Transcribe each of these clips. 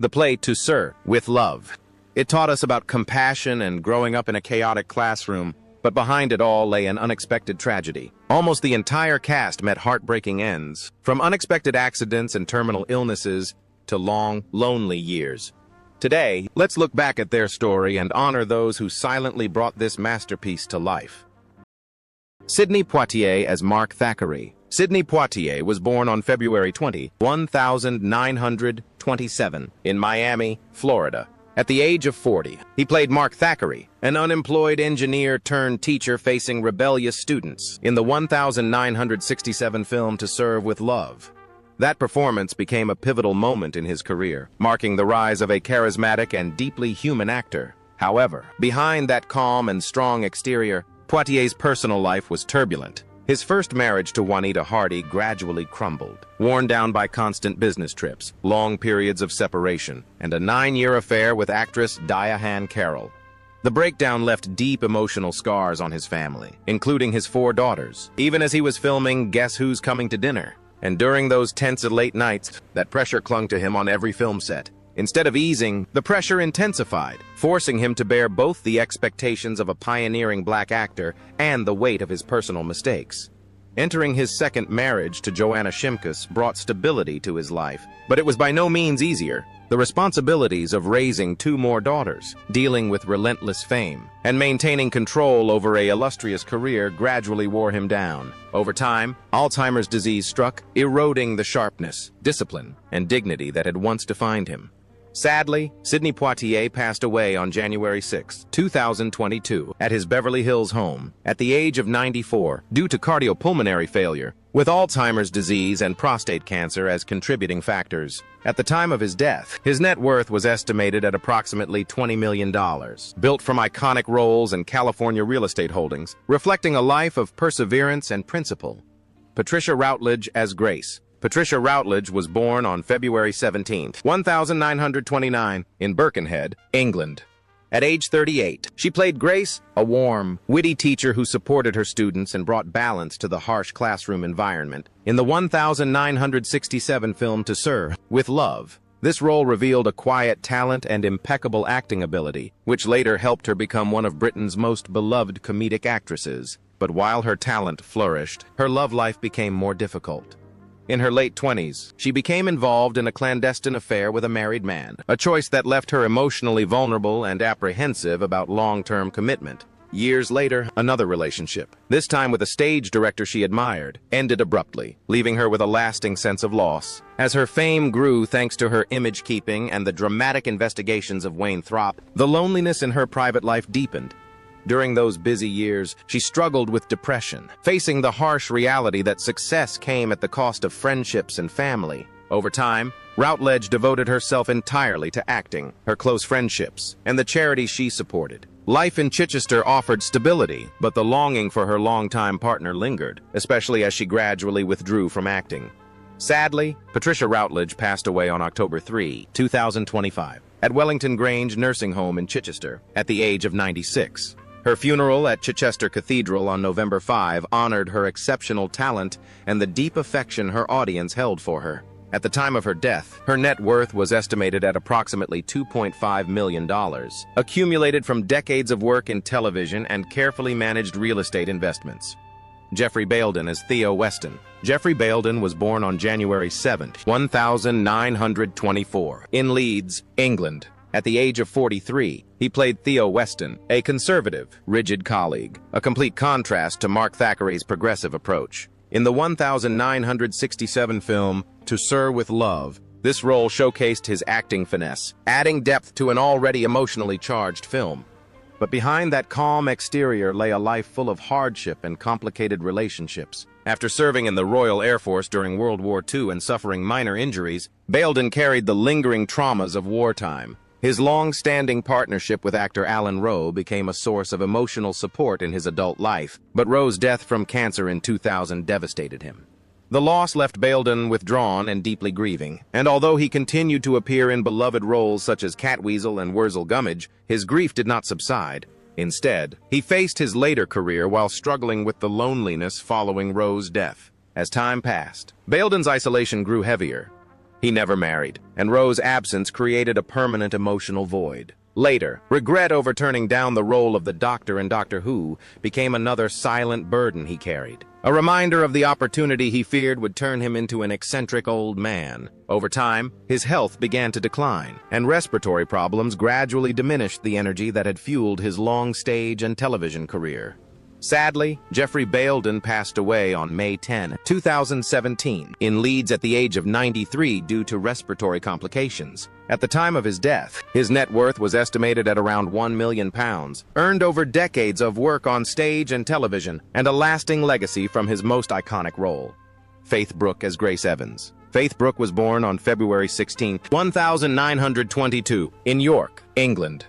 The play To Sir, With Love. It taught us about compassion and growing up in a chaotic classroom, but behind it all lay an unexpected tragedy. Almost the entire cast met heartbreaking ends, from unexpected accidents and terminal illnesses to long, lonely years. Today, let's look back at their story and honor those who silently brought this masterpiece to life. Sidney Poitier as Mark Thackeray. Sidney Poitier was born on February 20, 1927, in Miami, Florida. At the age of 40, he played Mark Thackeray, an unemployed engineer-turned-teacher facing rebellious students, in the 1967 film To Serve with Love. That performance became a pivotal moment in his career, marking the rise of a charismatic and deeply human actor. However, behind that calm and strong exterior, Poitier's personal life was turbulent. His first marriage to Juanita Hardy gradually crumbled, worn down by constant business trips, long periods of separation, and a 9-year affair with actress Diane Carroll. The breakdown left deep emotional scars on his family, including his 4 daughters, even as he was filming Guess Who's Coming to Dinner. And during those tense late nights, that pressure clung to him on every film set. Instead of easing, the pressure intensified, forcing him to bear both the expectations of a pioneering black actor and the weight of his personal mistakes. Entering his second marriage to Joanna Shimkus brought stability to his life, but it was by no means easier. The responsibilities of raising 2 more daughters, dealing with relentless fame, and maintaining control over an illustrious career gradually wore him down. Over time, Alzheimer's disease struck, eroding the sharpness, discipline, and dignity that had once defined him. Sadly, Sidney Poitier passed away on January 6, 2022, at his Beverly Hills home, at the age of 94, due to cardiopulmonary failure, with Alzheimer's disease and prostate cancer as contributing factors. At the time of his death, his net worth was estimated at approximately $20 million, built from iconic roles and California real estate holdings, reflecting a life of perseverance and principle. Patricia Routledge as Grace. Patricia Routledge was born on February 17, 1929, in Birkenhead, England. At age 38, she played Grace, a warm, witty teacher who supported her students and brought balance to the harsh classroom environment. In the 1967 film To Sir, With Love, this role revealed a quiet talent and impeccable acting ability, which later helped her become one of Britain's most beloved comedic actresses. But while her talent flourished, her love life became more difficult. In her late 20s, she became involved in a clandestine affair with a married man, a choice that left her emotionally vulnerable and apprehensive about long-term commitment. Years later, another relationship, this time with a stage director she admired, ended abruptly, leaving her with a lasting sense of loss. As her fame grew thanks to her image-keeping and the dramatic investigations of Wayne Thropp, the loneliness in her private life deepened. During those busy years, she struggled with depression, facing the harsh reality that success came at the cost of friendships and family. Over time, Routledge devoted herself entirely to acting, her close friendships, and the charities she supported. Life in Chichester offered stability, but the longing for her longtime partner lingered, especially as she gradually withdrew from acting. Sadly, Patricia Routledge passed away on October 3, 2025, at Wellington Grange Nursing Home in Chichester, at the age of 96. Her funeral at Chichester Cathedral on November 5 honored her exceptional talent and the deep affection her audience held for her. At the time of her death, her net worth was estimated at approximately $2.5 million, accumulated from decades of work in television and carefully managed real estate investments. Jeffrey Bayldon as Theo Weston. Jeffrey Bayldon was born on January 7, 1924, in Leeds, England. At the age of 43, he played Theo Weston, a conservative, rigid colleague, a complete contrast to Mark Thackeray's progressive approach. In the 1967 film To Sir with Love, this role showcased his acting finesse, adding depth to an already emotionally charged film. But behind that calm exterior lay a life full of hardship and complicated relationships. After serving in the Royal Air Force during World War II and suffering minor injuries, Bayldon carried the lingering traumas of wartime. His long-standing partnership with actor Alan Rowe became a source of emotional support in his adult life, but Rowe's death from cancer in 2000 devastated him. The loss left Bayldon withdrawn and deeply grieving, and although he continued to appear in beloved roles such as Catweasel and Wurzel Gummidge, his grief did not subside. Instead, he faced his later career while struggling with the loneliness following Rowe's death. As time passed, Bayldon's isolation grew heavier. He never married, and Rowe's absence created a permanent emotional void. Later, regret over turning down the role of the Doctor in Doctor Who became another silent burden he carried. A reminder of the opportunity he feared would turn him into an eccentric old man. Over time, his health began to decline, and respiratory problems gradually diminished the energy that had fueled his long stage and television career. Sadly, Geoffrey Bayldon passed away on May 10, 2017, in Leeds at the age of 93 due to respiratory complications. At the time of his death, his net worth was estimated at around £1 million, earned over decades of work on stage and television, and a lasting legacy from his most iconic role. Faith Brooke as Grace Evans. Faith Brooke was born on February 16, 1922, in York, England.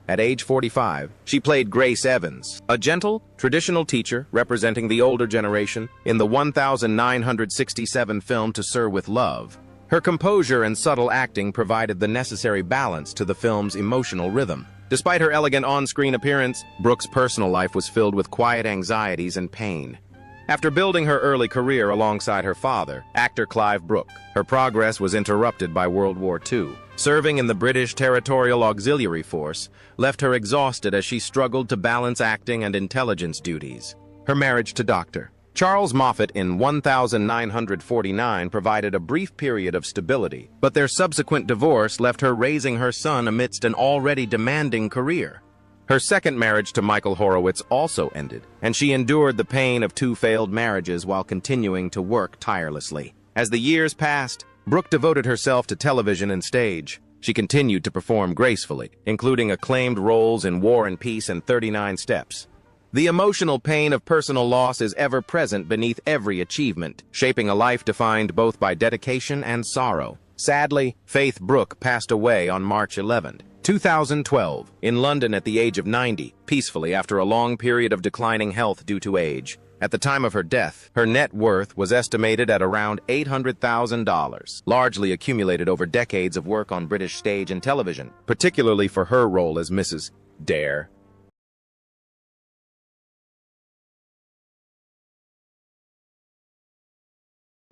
At age 45, she played Grace Evans, a gentle, traditional teacher representing the older generation in the 1967 film To Sir with Love. Her composure and subtle acting provided the necessary balance to the film's emotional rhythm. Despite her elegant on-screen appearance, Brooke's personal life was filled with quiet anxieties and pain. After building her early career alongside her father, actor Clive Brooke, her progress was interrupted by World War II. Serving in the British Territorial Auxiliary Force left her exhausted as she struggled to balance acting and intelligence duties. Her marriage to Dr. Charles Moffat in 1949 provided a brief period of stability, but their subsequent divorce left her raising her son amidst an already demanding career. Her second marriage to Michael Horowitz also ended, and she endured the pain of 2 failed marriages while continuing to work tirelessly. As the years passed, Brooke devoted herself to television and stage. She continued to perform gracefully, including acclaimed roles in War and Peace and 39 Steps. The emotional pain of personal loss is ever present beneath every achievement, shaping a life defined both by dedication and sorrow. Sadly, Faith Brooke passed away on March 11, 2012, in London at the age of 90, peacefully after a long period of declining health due to age. At the time of her death, her net worth was estimated at around $800,000, largely accumulated over decades of work on British stage and television, particularly for her role as Mrs. Dare.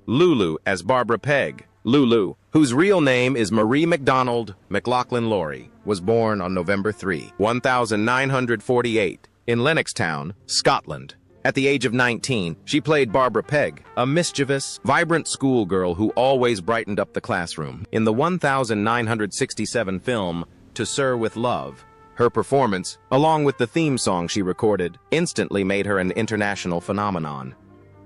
Lulu as Barbara Pegg. Lulu, whose real name is Marie MacDonald McLaughlin-Laurie, was born on November 3, 1948, in Lennoxtown, Scotland. At the age of 19, she played Barbara Pegg, a mischievous, vibrant schoolgirl who always brightened up the classroom. In the 1967 film To Sir with Love, her performance, along with the theme song she recorded, instantly made her an international phenomenon.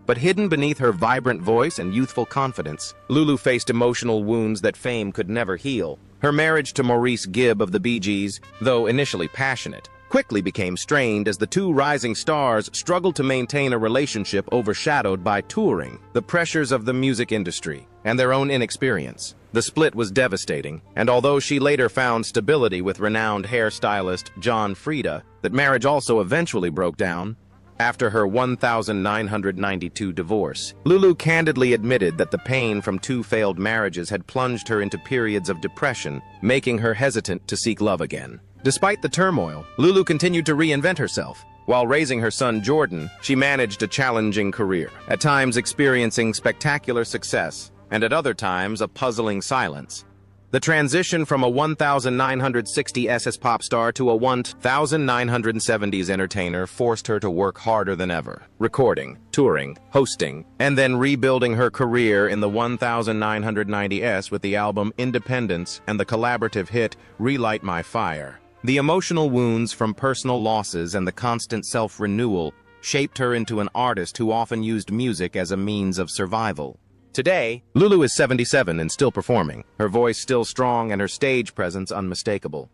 But hidden beneath her vibrant voice and youthful confidence, Lulu faced emotional wounds that fame could never heal. Her marriage to Maurice Gibb of the Bee Gees, though initially passionate, quickly became strained as the two rising stars struggled to maintain a relationship overshadowed by touring, the pressures of the music industry, and their own inexperience. The split was devastating, and although she later found stability with renowned hairstylist John Frieda, that marriage also eventually broke down. After her 1992 divorce, Lulu candidly admitted that the pain from 2 failed marriages had plunged her into periods of depression, making her hesitant to seek love again. Despite the turmoil, Lulu continued to reinvent herself. While raising her son Jordan, she managed a challenging career, at times experiencing spectacular success, and at other times a puzzling silence. The transition from a 1960s pop star to a 1970s entertainer forced her to work harder than ever, recording, touring, hosting, and then rebuilding her career in the 1990s with the album Independence and the collaborative hit Relight My Fire. The emotional wounds from personal losses and the constant self-renewal shaped her into an artist who often used music as a means of survival. Today, Lulu is 77 and still performing, her voice still strong and her stage presence unmistakable.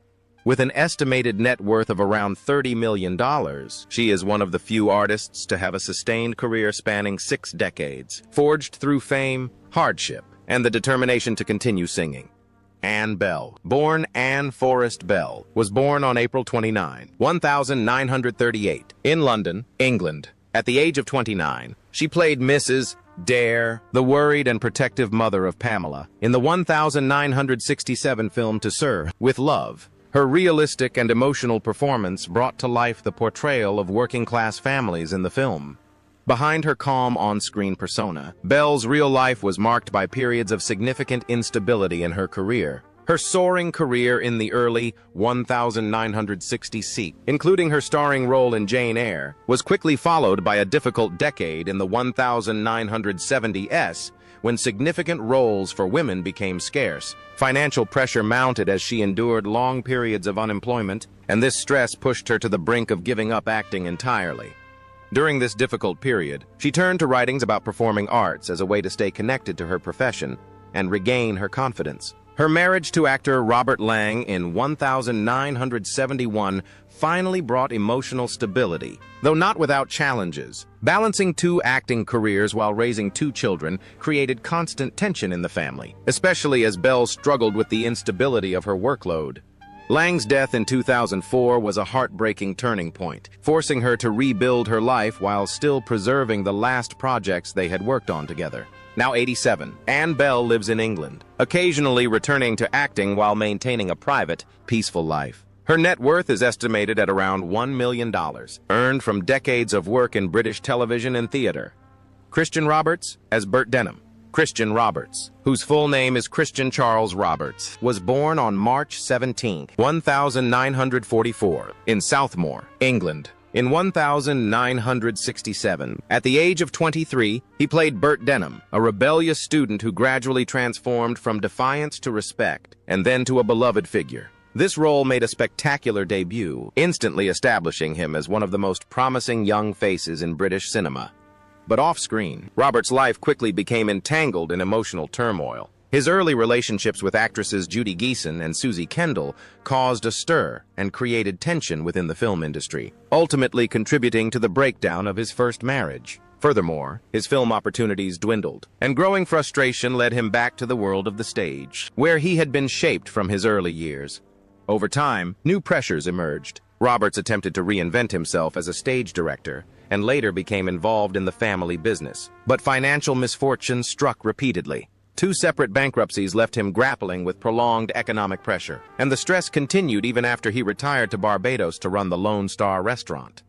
With an estimated net worth of around $30 million, she is one of the few artists to have a sustained career spanning 6 decades, forged through fame, hardship, and the determination to continue singing. Anne Bell, born Anne Forrest Bell, was born on April 29, 1938, in London, England. At the age of 29, she played Mrs. Dare, the worried and protective mother of Pamela, in the 1967 film To Sir with Love. Her realistic and emotional performance brought to life the portrayal of working-class families in the film. Behind her calm on-screen persona, Belle's real life was marked by periods of significant instability in her career. Her soaring career in the early 1960s, including her starring role in Jane Eyre, was quickly followed by a difficult decade in the 1970s, when significant roles for women became scarce. Financial pressure mounted as she endured long periods of unemployment, and this stress pushed her to the brink of giving up acting entirely. During this difficult period, she turned to writings about performing arts as a way to stay connected to her profession and regain her confidence. Her marriage to actor Robert Lang in 1971 finally brought emotional stability, though not without challenges. Balancing two acting careers while raising two children created constant tension in the family, especially as Belle struggled with the instability of her workload. Lang's death in 2004 was a heartbreaking turning point, forcing her to rebuild her life while still preserving the last projects they had worked on together. Now 87, Anne Bell lives in England, occasionally returning to acting while maintaining a private, peaceful life. Her net worth is estimated at around $1 million, earned from decades of work in British television and theater. Christian Roberts as Bert Denham. Christian Roberts, whose full name is Christian Charles Roberts, was born on March 17, 1944, in Southmore, England. In 1967, at the age of 23, he played Bert Denham, a rebellious student who gradually transformed from defiance to respect, and then to a beloved figure. This role made a spectacular debut, instantly establishing him as one of the most promising young faces in British cinema. But off-screen, Roberts' life quickly became entangled in emotional turmoil. His early relationships with actresses Judy Geeson and Susie Kendall caused a stir and created tension within the film industry, ultimately contributing to the breakdown of his first marriage. Furthermore, his film opportunities dwindled, and growing frustration led him back to the world of the stage, where he had been shaped from his early years. Over time, new pressures emerged. Roberts attempted to reinvent himself as a stage director, and later became involved in the family business. But financial misfortune struck repeatedly. Two separate bankruptcies left him grappling with prolonged economic pressure, and the stress continued even after he retired to Barbados to run the Lone Star restaurant.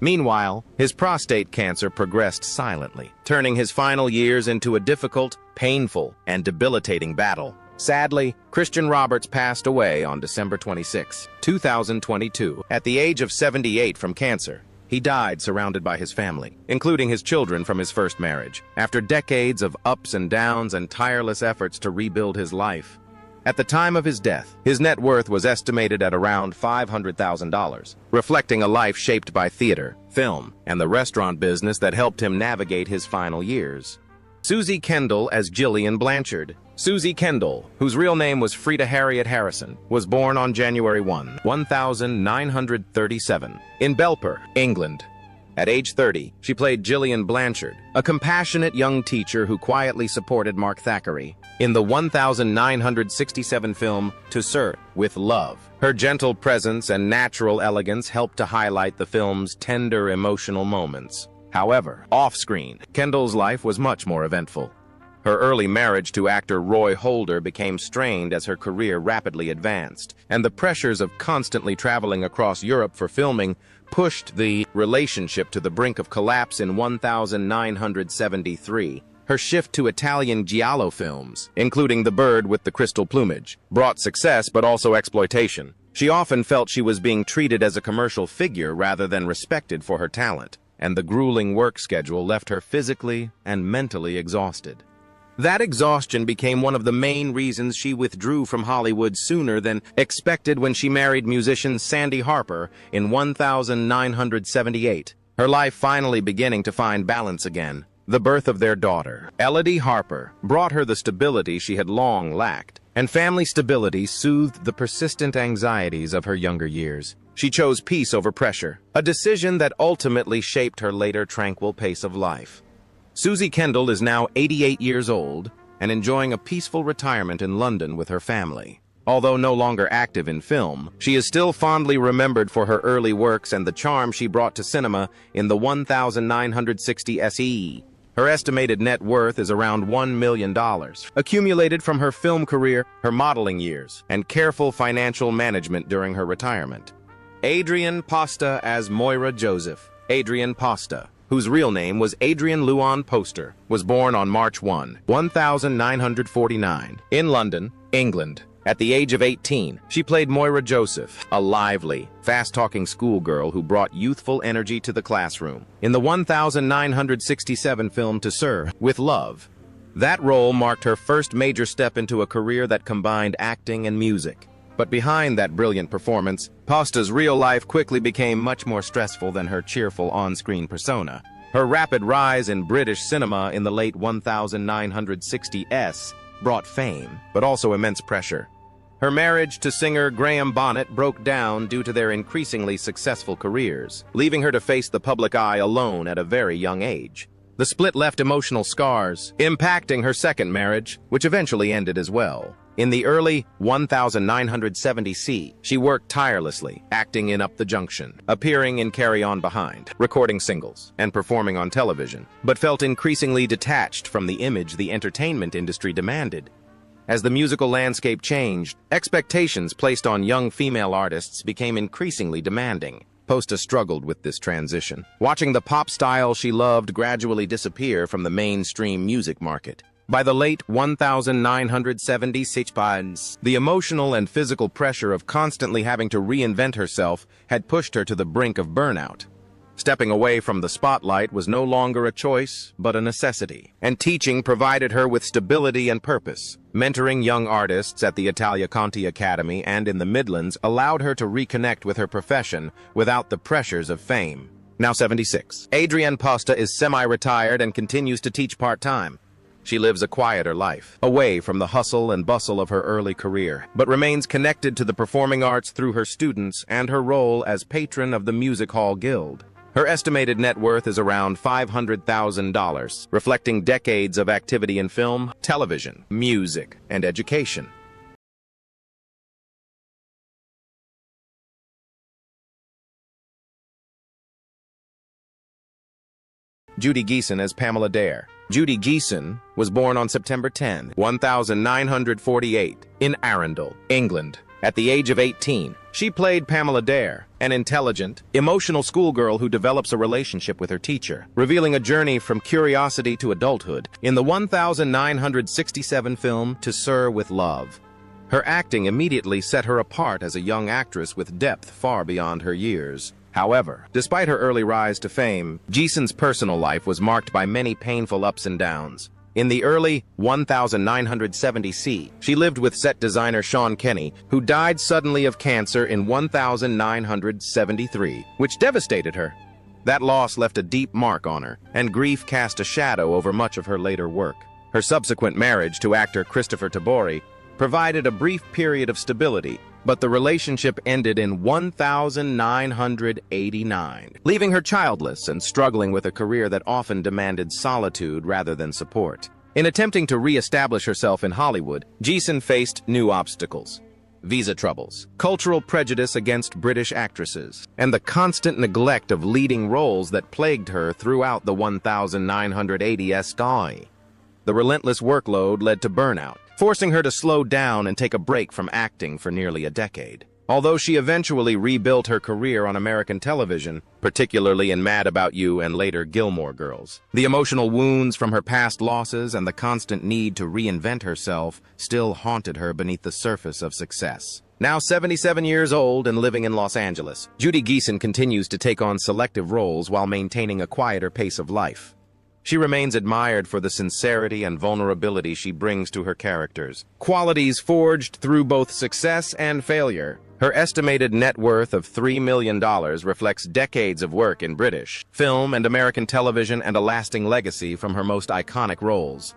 Meanwhile, his prostate cancer progressed silently, turning his final years into a difficult, painful, and debilitating battle. Sadly, Christian Roberts passed away on December 26, 2022, at the age of 78 from cancer. He died surrounded by his family, including his children from his first marriage, after decades of ups and downs and tireless efforts to rebuild his life. At the time of his death, his net worth was estimated at around $500,000, reflecting a life shaped by theater, film, and the restaurant business that helped him navigate his final years. Susie Kendall as Gillian Blanchard. Susie Kendall, whose real name was Frida Harriet Harrison, was born on January 1, 1937, in Belper, England. At age 30, she played Gillian Blanchard, a compassionate young teacher who quietly supported Mark Thackeray in the 1967 film To Sir with Love. Her gentle presence and natural elegance helped to highlight the film's tender emotional moments. However, off-screen, Kendall's life was much more eventful. Her early marriage to actor Roy Holder became strained as her career rapidly advanced, and the pressures of constantly traveling across Europe for filming pushed the relationship to the brink of collapse in 1973. Her shift to Italian giallo films, including The Bird with the Crystal Plumage, brought success but also exploitation. She often felt she was being treated as a commercial figure rather than respected for her talent, and the grueling work schedule left her physically and mentally exhausted. That exhaustion became one of the main reasons she withdrew from Hollywood sooner than expected when she married musician Sandy Harper in 1978, her life finally beginning to find balance again. The birth of their daughter, Elodie Harper, brought her the stability she had long lacked, and family stability soothed the persistent anxieties of her younger years. She chose peace over pressure, a decision that ultimately shaped her later tranquil pace of life. Susie Kendall is now 88 years old and enjoying a peaceful retirement in London with her family. Although no longer active in film, she is still fondly remembered for her early works and the charm she brought to cinema in the 1960 SE. Her estimated net worth is around $1 million, accumulated from her film career, her modeling years, and careful financial management during her retirement. Adrienne Posta as Moira Joseph. Adrienne Posta, whose real name was Adrienne Luan Poster, was born on March 1, 1949, in London, England. At the age of 18, she played Moira Joseph, a lively, fast-talking schoolgirl who brought youthful energy to the classroom, in the 1967 film To Sir with Love. That role marked her first major step into a career that combined acting and music. But behind that brilliant performance, Posta's real life quickly became much more stressful than her cheerful on-screen persona. Her rapid rise in British cinema in the late 1960s brought fame, but also immense pressure. Her marriage to singer Graham Bonnet broke down due to their increasingly successful careers, leaving her to face the public eye alone at a very young age. The split left emotional scars, impacting her second marriage, which eventually ended as well. In the early 1970s, she worked tirelessly, acting in Up the Junction, appearing in Carry On Behind, recording singles, and performing on television, but felt increasingly detached from the image the entertainment industry demanded. As the musical landscape changed, expectations placed on young female artists became increasingly demanding. Posta struggled with this transition, watching the pop style she loved gradually disappear from the mainstream music market. By the late 1970s, the emotional and physical pressure of constantly having to reinvent herself had pushed her to the brink of burnout. Stepping away from the spotlight was no longer a choice, but a necessity, and teaching provided her with stability and purpose. Mentoring young artists at the Italia Conti Academy and in the Midlands allowed her to reconnect with her profession without the pressures of fame. Now 76, Adrienne Posta is semi-retired and continues to teach part-time. She lives a quieter life, away from the hustle and bustle of her early career, but remains connected to the performing arts through her students and her role as patron of the Music Hall Guild. Her estimated net worth is around $500,000, reflecting decades of activity in film, television, music, and education. Judy Geeson as Pamela Dare. Judy Geeson was born on September 10, 1948, in Arundel, England. At the age of 18, she played Pamela Dare, an intelligent, emotional schoolgirl who develops a relationship with her teacher, revealing a journey from curiosity to adulthood in the 1967 film To Sir with Love. Her acting immediately set her apart as a young actress with depth far beyond her years. However, despite her early rise to fame, Geeson's personal life was marked by many painful ups and downs. In the early 1970s, she lived with set designer Sean Kenny, who died suddenly of cancer in 1973, which devastated her. That loss left a deep mark on her, and grief cast a shadow over much of her later work. Her subsequent marriage to actor Christopher Tabori provided a brief period of stability, but the relationship ended in 1989, leaving her childless and struggling with a career that often demanded solitude rather than support. In attempting to re-establish herself in Hollywood, Geeson faced new obstacles: visa troubles, cultural prejudice against British actresses, and the constant neglect of leading roles that plagued her throughout the 1980s. The relentless workload led to burnout, forcing her to slow down and take a break from acting for nearly a decade. Although she eventually rebuilt her career on American television, particularly in Mad About You and later Gilmore Girls, the emotional wounds from her past losses and the constant need to reinvent herself still haunted her beneath the surface of success. Now 77 years old and living in Los Angeles, Judy Geeson continues to take on selective roles while maintaining a quieter pace of life. She remains admired for the sincerity and vulnerability she brings to her characters, qualities forged through both success and failure. Her estimated net worth of $3 million reflects decades of work in British film and American television and a lasting legacy from her most iconic roles.